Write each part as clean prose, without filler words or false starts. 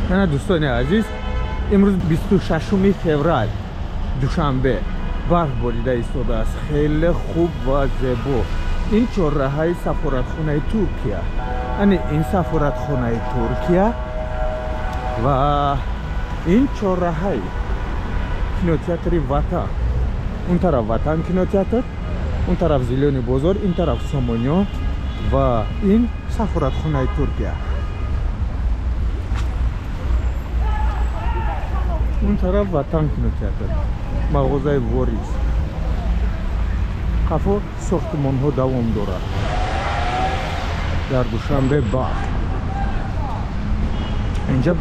نه دوستان عزیز امروز 26 فوریه دوشنبه برف باریده ایستاده است خیلی خوب و زیبا این چهارراه سفارتخانه ترکیه یعنی این سفارتخانه ترکیه و این چهارراه کینوتئاتر وطن اون طرف وطن کینوتئاتر اون طرف زیلونی بازار این طرف سامانیا و این سفارتخانه ترکیه اون طرف وطن کینوتئاتر مغازه واریس کافه ساختمان ها دوام دارد در دوشنبه برف اینجا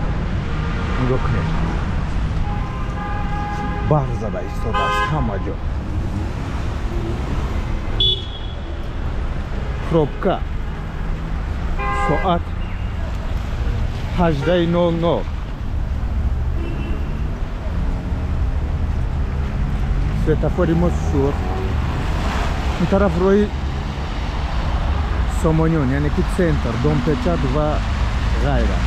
نگاه کنید برف زده ایستاده است همه جا پروبکا ساعت 18:00 سوتافور ما سرخ این طرف روی سامانیون یعنی که سنتر دومپچات و غیره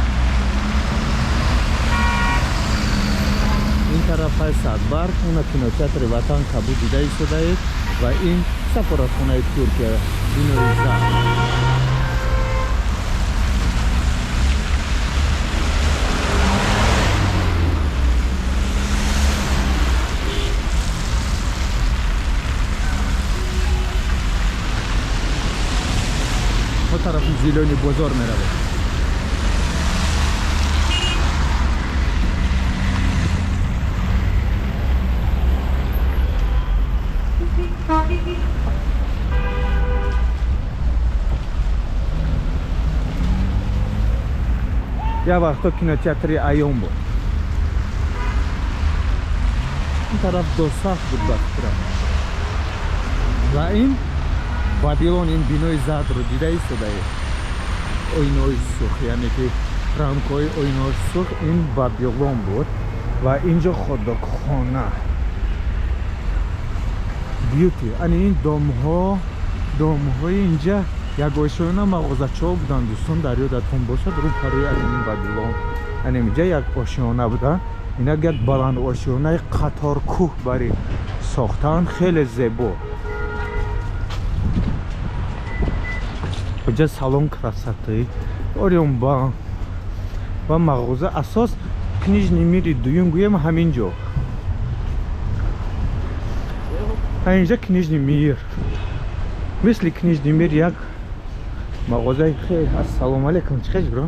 این طرف های سادبار اون کینوتئاتر وطن کابو دیده ایستاده و این سفارتخانه ترکیه بینوی زد طرف زیلونی بازار میره یه وقتا کینوتئاتر ایون بود این طرف دو ساخت بود بخشتره و این بابیلون این بینوی زد رو دیده ایستاده اوینوی سرخ یعنی که رنگ‌های اوینوی سرخ این بابیلون بود و اینجا خودکخانه بیوتی یعنی این دام‌های اینجا یک آشیانه مغازه‌چا بودن دوستان در یادتون باشد رو پروی این بابیلون یعنی اینجا یک آشیانه بودن اینا یک بلند آشیانه قطار کوه برای ساختن خیلی زیبا اینجا салон красоты орем با مغازه اساس книжный мир دویم گویم همینجا اینجا книжный мир مثل книжный мир یک مغازه خیلی السلام علیکم چخش برو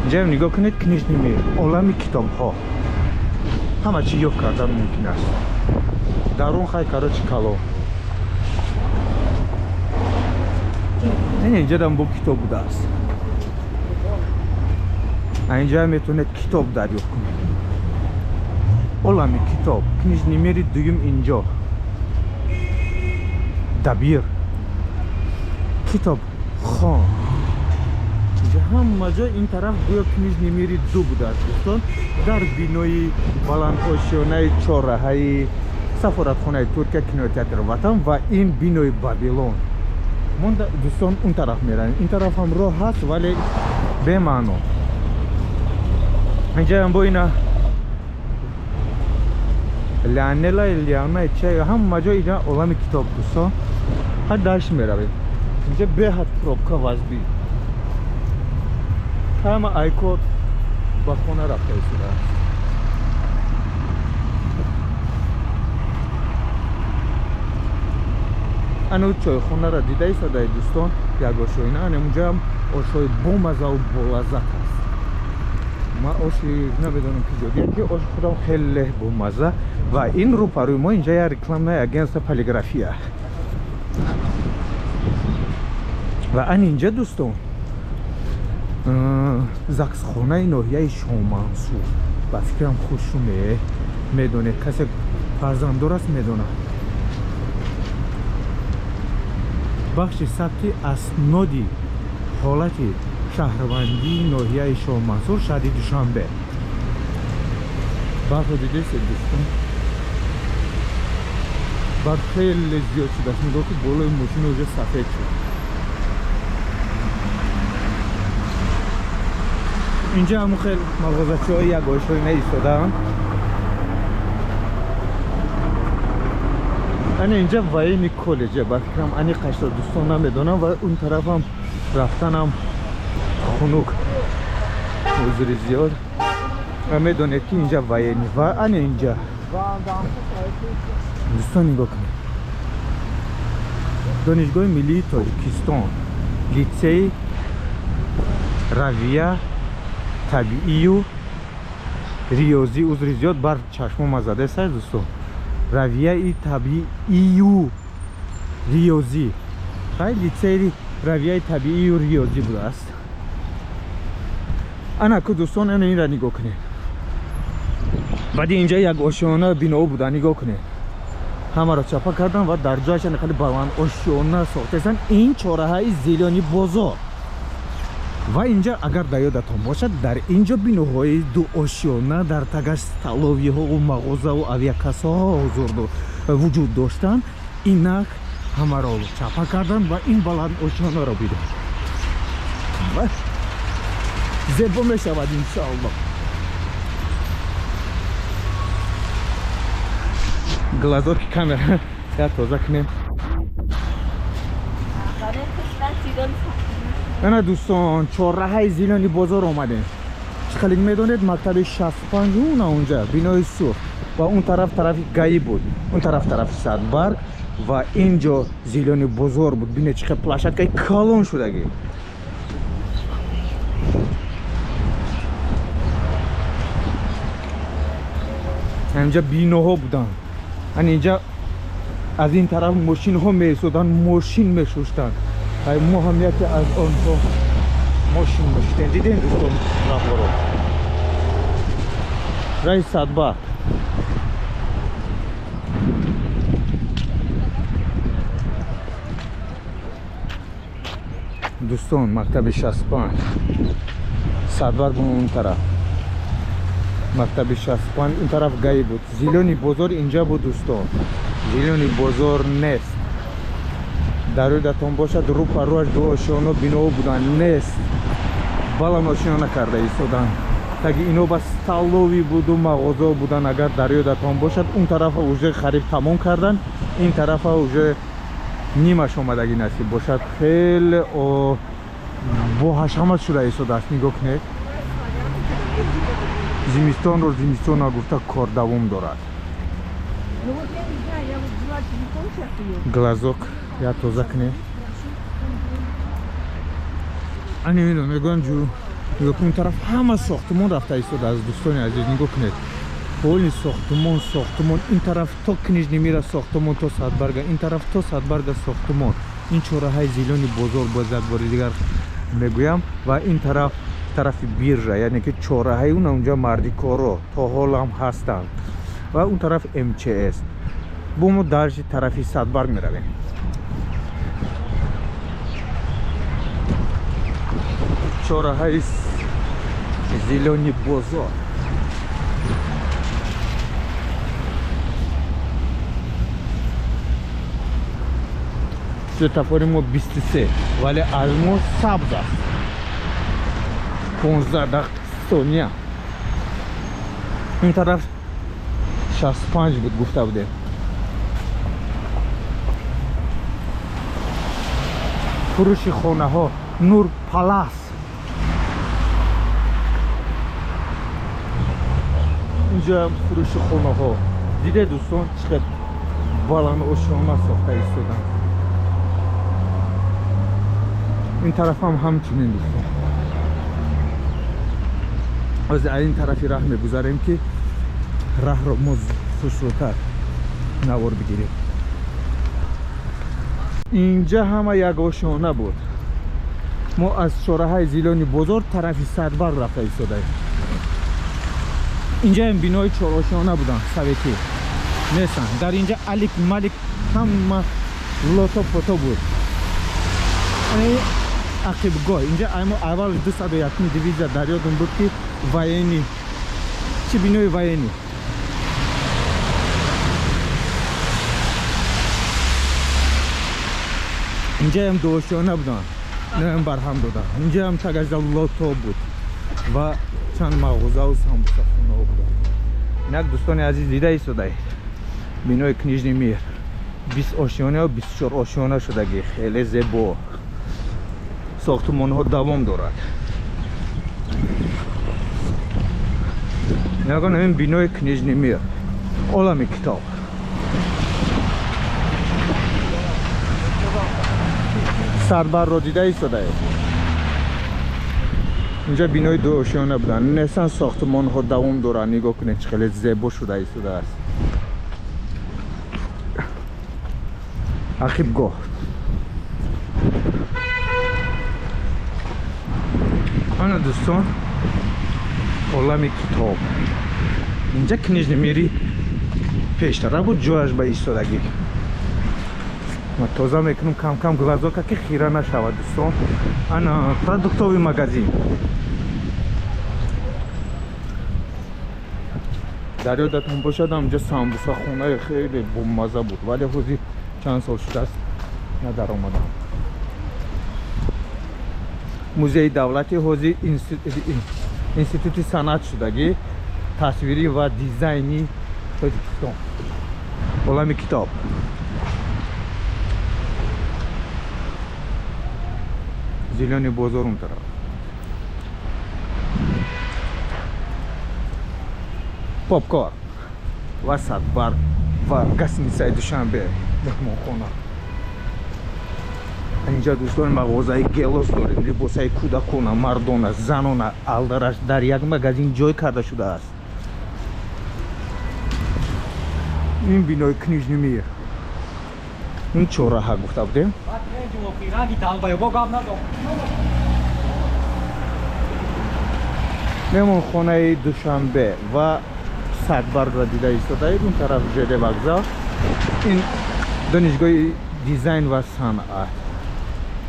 اینجا نگاه کنید книжный мир عالم کتاب ها همه چی یافت کردن ممکن است در اون خیلی کاراچی کالو اینجا هم با کتاب بوده است اینجا میتونید کتاب دریافت کنید عالم کتاب کنیجنی میری دویم اینجا دبیر کتاب خان اینجا همه جا این طرف گویا کنیجنی میری دو بوده است دوستان در بینوی بلند آشیانه چهارراهی سفارتخانه ترکیه کینوتئاتر وطن و این بینوی بابیلون من دوستان اون طرف میرن این طرف هم راه هست ولی به معنا اینجا هم با اینا لیانا چه هم مجا اینجا عالم کتاب دوستان حد داشت میروید اینجا به حد پروبکا وزبی همه ایکود با خونه رفته ایستاده انو چای خونه را دیده ایستاده دوستان یک آشیانه اونجا هم آشای بامزه و بلذت است ما آشی نمیدونم که جدیه که آش خودم خیلی بامزه و این رو پروی ما اینجا یک رکلام نه اگنس پالیگرافی است و ان اینجا دوستان زکس خانه ناحیه شامنسور با فکرم خوشونه میدونه کسی فرزنددار است میدونه بخش ثبت اسنادی حالت شهروندی ناحیه شامنسور شهر دوشنبه برف دیده دوستان برف خیلی زیاد شده است نگاه که بالای ماشین اونجا سفید شد اینجا همون خیلی مغازه های یک آشوی نیستاده هم. اینجا وین کالجه بفکرم انی قشتا دوستان هم بدونم و اون طرف هم رفتن هم خونوک حضوری زیاد و میدونه که اینجا وینی و اینجا دوستان نگاه کنید دانشگاه ملی تاجیکستان لیسه رویه طبیعی و ریاضی عذر زیاد بر چشمم زده سر دوستان رویه طبیعی و ریاضی خیلی لیسه رویه طبیعی و ریاضی بوده است انا که دوستان این را نگاه کنید بعد اینجا یک آشیانه بنا بوده نگاه کنید همه را چپا کردن و در جایش خیلی بلند آشیانه ساختن این چهارراه زیلانی بازار و اینجا اگر در یادتان باشد در اینجا بیناهای دو آشیانه در تگش ستالوی ها و مغازه و اویاکاسا ها حضور وجود داشتن اینک همه را چپا کردن و این بلند آشیانه را بیدن و زیبا می شود انشاءالله глазок камера я тоже کنیم انا دوستان چهارراه زیلانی بازار آمده خیلی میدونید مکتب 65 اون اونجا بینای سرخ و اون طرف گایی بود اون طرف صدبرگ و اینجا زیلانی بازار بود بینید چه پلاشتکای کالون شدگی اینجا بیناها بودن اینجا از این طرف ماشین ها می ایستادن ماشین می شستن ما هم یکی از آنها ماشین میشتن دیدین دوستان راه رو رئیس صدبرگ دوستان مکتب 65 صدبرگ اون طرف مکتب 65 اون طرف گایی بود زیلانی بازار اینجا بود دوستان زیلانی بازار نیست در یادتان باشد رو پروش دو آشیانه بنا بودن نیست بلند آشیانه کرده ایستادن تاگه اینو با ستالوی بود و مغازه بودن اگر در یادتان باشد اون طرف اوجه خرید تمام کردن این طرف اوجه نیمش آمدگی نصیب باشد خیلی با حشمت شده ایستاده است نگاه کنید زمستان رو زمستان نگفته کار دوام دارد глазок я тоже کنه انی میگن جو اون طرف همه ساختمان رفته ایستاده از دوستان عزیز نگاه کنید کلی ساختمان این طرف تا کنیج نمیره ساختمان تا صدبرگ این طرف تا صدبرگ ساختمان این چهارراه زیلانی بازار باز یک بار دیگر میگویم و این طرف بیرجه یعنی که چهارراه اونجا مردی کارا تا حال هم هستند و اون طرف MCS با ما در طرفی صدبرگ میرویم چهارراه زیلانی بازار سوتافور ما 23 ولی از ما سبز است 15 دقیقه ثانیه این طرف 65 بود گفته بوده فروش خانه ها نور پلاس اینجا فروش خانه ها دیده دوستان چقدر بلند آشیانه ساخته ایستادن این طرف هم همچنین دوستان از این طرفی راه میگذاریم که راه رو ما خوشروتر نوار بگیریم اینجا همه یک آشیانه بود ما از چهارراه زیلانی بازار طرفی صدبرگ رفته ایستاده اینجا هم بینای چهار آشیانه بودن سویتی نیستن در اینجا الیک ملیک همه لوتا پوتا بود عقیبگاه اینجا اول 201 دیویزیا در یادم بود که وینی چه بینای وینی اینجا هم دو آشیانه بودن نه هم برهم دادن اینجا هم تگرز لوتا بود و چند مغازه و سامبوسه خونه بود. اینک دوستان عزیز دیده ایستاده بینای کنیژنی میر 20 آشیانه و 24 آشیانه شدگی خیلی زیبا ساختمان ها دوام دارد. نگاه نمیم بینای کنیژنی میر عالم کتاب سربر را دیده ایستاده. اینجا بینای دو آشیانه بودن. نسان ساختمان ها دوام دارن. نگاه کنید خیلی زیبا شده ایستاده است. عقیبگاه آنا دوستان عالم کتاب. اینجا کنیژنی میری پیشتر بود جایش به ایستادگی. ما تازه میکنم کم کم گلازو که خیره نشود دوستان. انا پرودکتوی مغازین در یادتون باشد اینجا سامبوسه خونه خیلی بامزه بود ولی حوزی چند سال شده است ندر آمدم. موزه دولتی حوزی انستیتوت صنعت شدگی تصویری و دیزاینی تاجیکستان عالم کتاب. زیلانی بازار اون طرف. پاپکار و صدبر و گسنیسه دوشنبه مهمان خانه. اینجا دوستان مغازه گلوس داریم. لباسای کودکانه، مردانه، زنانه الدرش در یک مغازین جای کرده شده است. این بینای کنیژنی میر این چهاره ها گفته بودیم. مهمان خانه دوشنبه و صدبر را دیده ایستاده. این طرف جاده وگزا این دانشگاه دیزاین و صنعت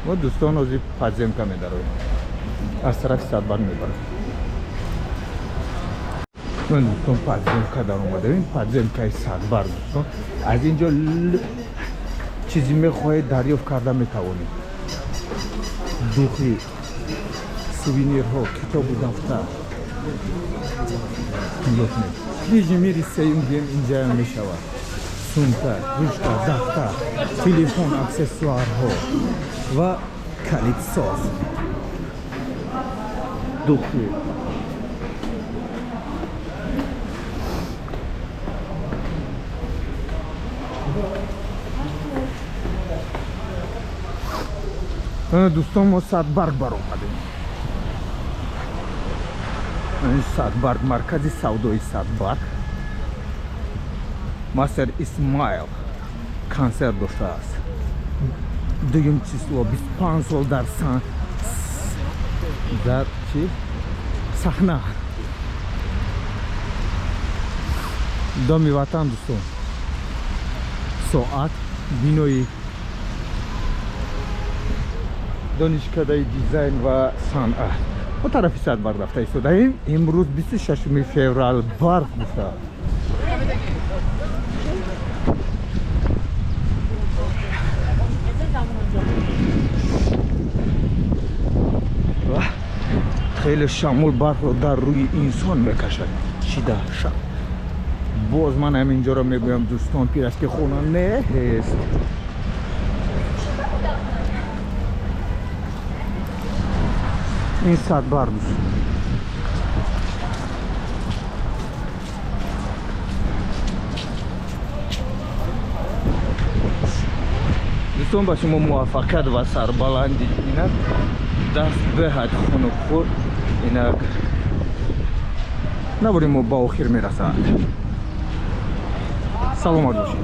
و دوستان از پادزم کمی داره از طرف صدبر میبره. من دوستان پادزم که در اومده این پادزم که صدبر دوستان از اینجا چیزی میخواهید دریافت کرده میتوانید. دوخی سوینیر ها کتاب و دفتر کنیژنی میری سیم گیم اینجا میشود. سونتر، روشتا، دفتر، تلفن، اکسسوار ها و کلید ساز. دوخی دوستان ما صدبرگ بر آمدیم. این صدبرگ مرکز سودای صدبرگ مستر اسماعیل کانسر داشته است. دویم چیزلو 25 سال در چی؟ صحنه دامی وطن دوستان. ساعت بینوی دانشکده دیزاین و صنعت و طرفی صدبرگ رفته ایستاده ایم. امروز 26 فوریه برف گفته. خیلی شمول برف رو در روی انسان میکشد. چی دهشت. باز من همینجا رو میگویم دوستان پیرسکی خونه نه هست. این صدبرگ دوستان با شما موفقیت و سربلندی اینک دست به هد خونه خود اینک نبودیم ما با آخر میرسد. سلامت باشید.